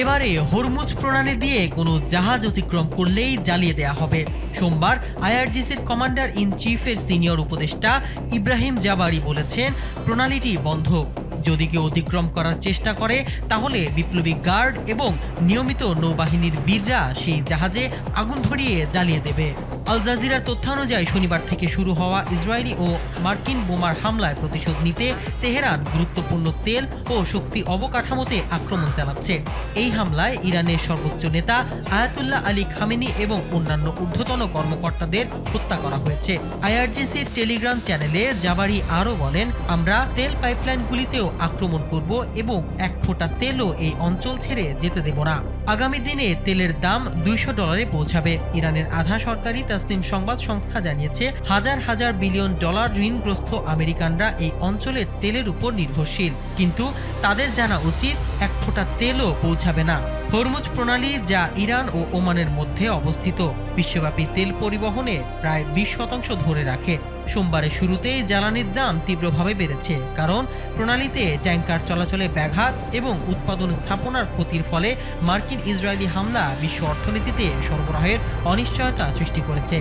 এবারে হরমুজ প্রণালী দিয়ে কোনো জাহাজ অতিক্রম করলেই জ্বালিয়ে দেয়া হবে। সোমবার আইআরজিসির কমান্ডার ইন চিফের সিনিয়র উপদেষ্টা ইব্রাহিম জাবারি বলেছেন, প্রণালীটি বন্ধ। যদি কেউ অতিক্রম করার চেষ্টা করে তাহলে বিপ্লবী গার্ড এবং নিয়মিত নৌবাহিনীর বীররা সেই জাহাজে আগুন ধরিয়ে জ্বালিয়ে দেবে। আল জাজিরার তথ্যানুযায়ী শনিবার থেকে শুরু হওয়া ইসরায়েলি ও মার্কিন বোমার হামলায় প্রতিশোধ নিতে তেহরান গুরুত্বপূর্ণ তেল ও শক্তি অবকাঠামোতে আক্রমণ চালাচ্ছে। এই হামলায় ইরানের সর্বোচ্চ নেতা আয়াতুল্লাহ আলী খামেনি এবং অন্যান্য ঊর্ধ্বতন কর্মকর্তাদের হত্যা করা হয়েছে। আইআরজিসির টেলিগ্রাম চ্যানেলে জাবারি আরও বলেন, আমরা তেল পাইপলাইনগুলিতেও আক্রমণ করব এবং এক ফোঁটা তেলও এই অঞ্চল ছেড়ে যেতে দেব না। আগামী দিনে তেলের দাম $200 পৌঁছাবে। ইরানের আধা সরকারি তাসনিম সংবাদ সংস্থা জানিয়েছে, হাজার হাজার বিলিয়ন ডলার ঋণগ্রস্ত আমেরিকানরা এই অঞ্চলের তেলের উপর নির্ভরশীল, কিন্তু তাদের জানা উচিত এক ফোঁটা তেলও পৌঁছাবে না। হরমুজ প্রণালী, যা ইরান ও ওমানের মধ্যে অবস্থিত, বিশ্বব্যাপী তেল পরিবহনে প্রায় 20% ধরে রাখে। সোমবারের শুরুতেই জ্বালানির দাম তীব্রভাবে বেড়েছে, কারণ প্রণালীতে ট্যাঙ্কার চলাচলে ব্যাঘাত এবং উৎপাদন স্থাপনার ক্ষতির ফলে মার্কিন ইসরায়েলি হামলা বিশ্ব অর্থনীতিতে সরবরাহের অনিশ্চয়তা সৃষ্টি করেছে।